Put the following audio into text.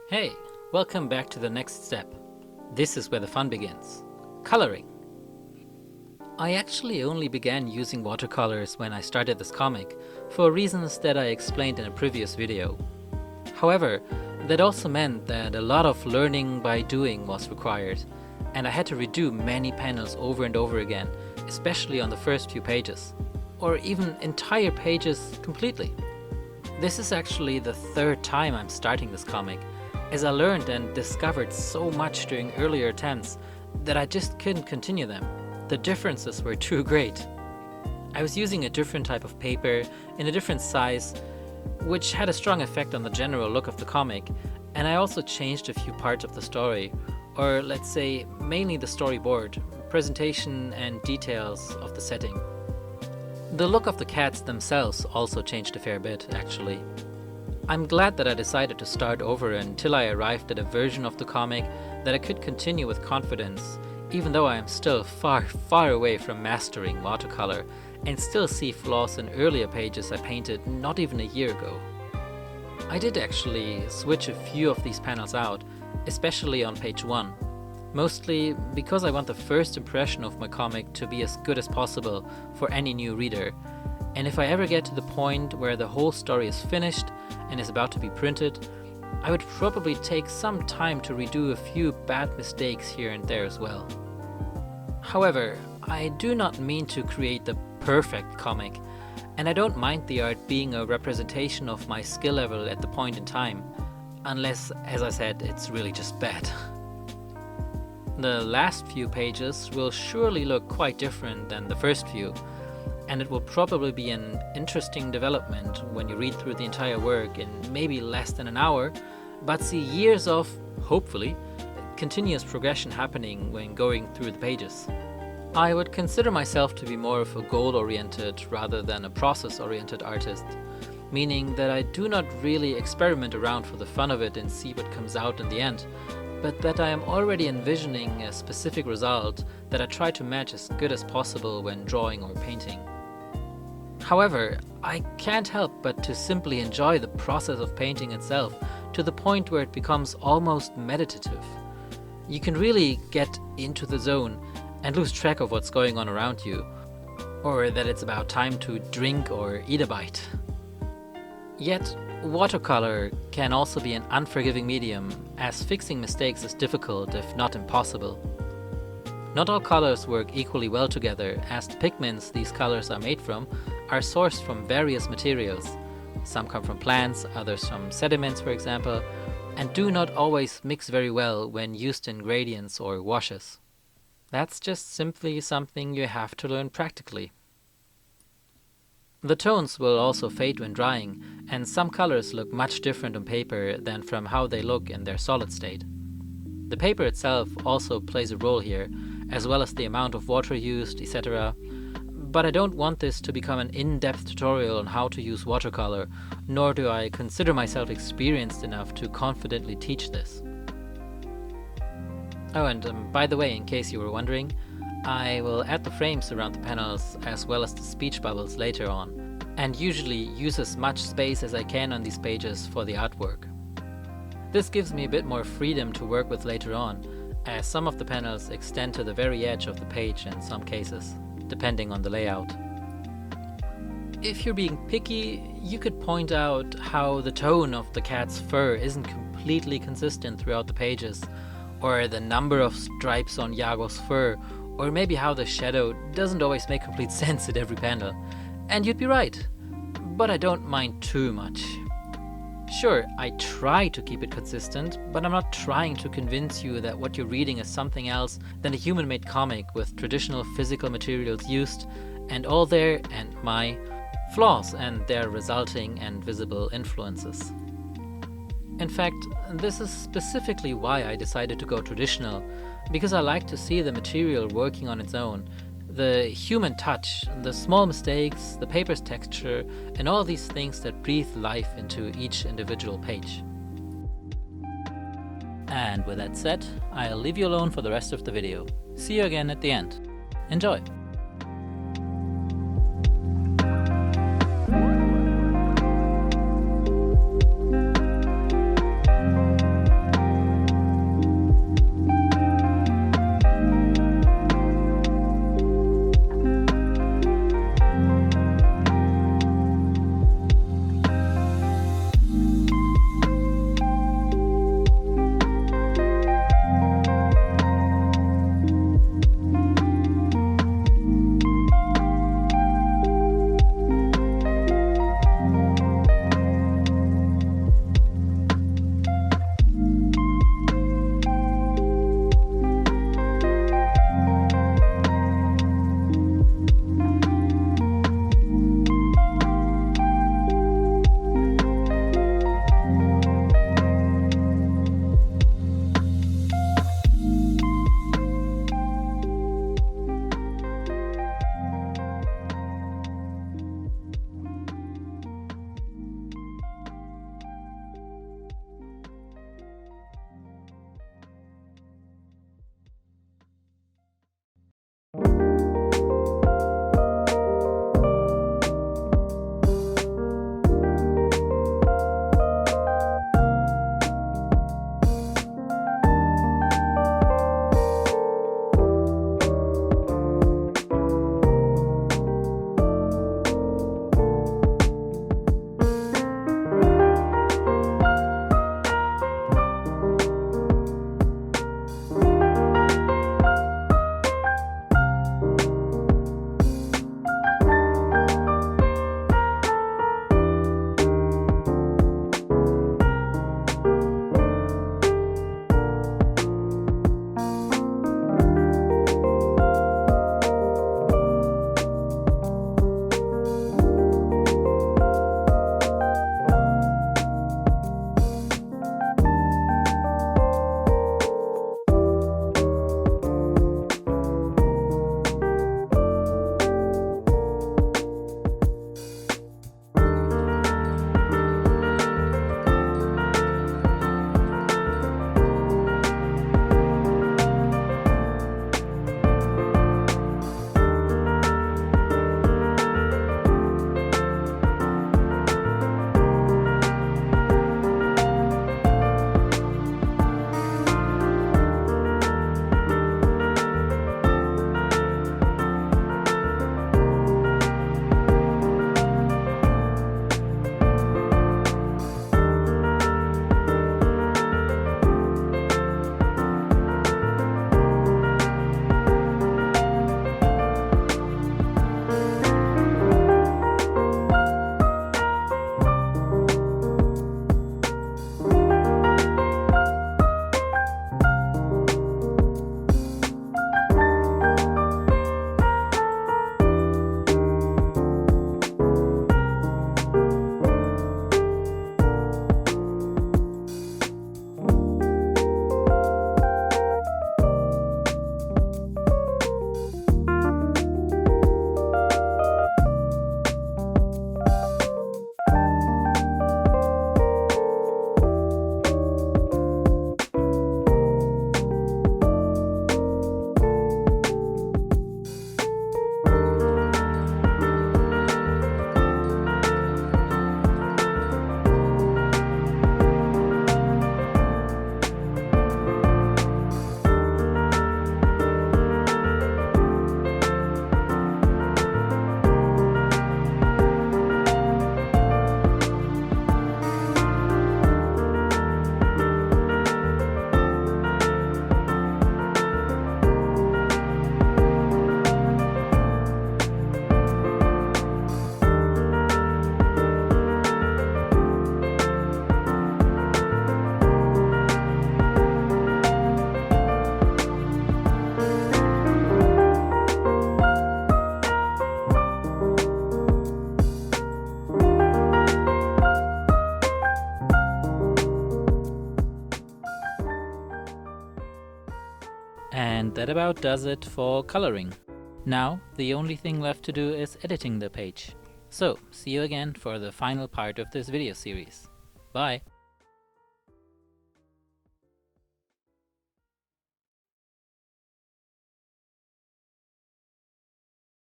Hey, welcome back to the next step. This is where the fun begins. Coloring. I actually only began using watercolors when I started this comic, for reasons that I explained in a previous video. However, that also meant that a lot of learning by doing was required, and I had to redo many panels over and over again, especially on the first few pages, or even entire pages completely. This is actually the third time I'm starting this comic, as I learned and discovered so much during earlier attempts that I just couldn't continue them. The differences were too great. I was using a different type of paper in a different size, which had a strong effect on the general look of the comic, and I also changed a few parts of the story, or let's say mainly the storyboard, presentation and details of the setting. The look of the cats themselves also changed a fair bit, actually. I'm glad that I decided to start over until I arrived at a version of the comic that I could continue with confidence, even though I am still far, far away from mastering watercolor and still see flaws in earlier pages I painted not even a year ago. I did actually switch a few of these panels out, especially on page 1, mostly because I want the first impression of my comic to be as good as possible for any new reader. And if I ever get to the point where the whole story is finished and is about to be printed, I would probably take some time to redo a few bad mistakes here and there as well. However, I do not mean to create the perfect comic, and I don't mind the art being a representation of my skill level at the point in time, unless, as I said, it's really just bad. The last few pages will surely look quite different than the first few, and it will probably be an interesting development when you read through the entire work in maybe less than an hour, but see years of, hopefully, continuous progression happening when going through the pages. I would consider myself to be more of a goal-oriented rather than a process-oriented artist, meaning that I do not really experiment around for the fun of it and see what comes out in the end, but that I am already envisioning a specific result that I try to match as good as possible when drawing or painting. However, I can't help but to simply enjoy the process of painting itself to the point where it becomes almost meditative. You can really get into the zone and lose track of what's going on around you, or that it's about time to drink or eat a bite. Yet, watercolor can also be an unforgiving medium, as fixing mistakes is difficult if not impossible. Not all colors work equally well together, as the pigments these colors are made from are sourced from various materials. Some come from plants, others from sediments, for example, and do not always mix very well when used in gradients or washes. That's just simply something you have to learn practically. The tones will also fade when drying, and some colors look much different on paper than from how they look in their solid state. The paper itself also plays a role here, as well as the amount of water used, etc. But I don't want this to become an in-depth tutorial on how to use watercolor, nor do I consider myself experienced enough to confidently teach this. Oh, and by the way, in case you were wondering, I will add the frames around the panels as well as the speech bubbles later on, and usually use as much space as I can on these pages for the artwork. This gives me a bit more freedom to work with later on, as some of the panels extend to the very edge of the page in some cases, depending on the layout. If you're being picky, you could point out how the tone of the cat's fur isn't completely consistent throughout the pages, or the number of stripes on Yago's fur, or maybe how the shadow doesn't always make complete sense at every panel. And you'd be right, but I don't mind too much. Sure, I try to keep it consistent, but I'm not trying to convince you that what you're reading is something else than a human-made comic with traditional physical materials used, and all their, and my, flaws and their resulting and visible influences. In fact, this is specifically why I decided to go traditional, because I like to see the material working on its own, the human touch, the small mistakes, the paper's texture, and all these things that breathe life into each individual page. And with that said, I'll leave you alone for the rest of the video. See you again at the end. Enjoy! that about does it for coloring. Now, the only thing left to do is editing the page. So, see you again for the final part of this video series. Bye!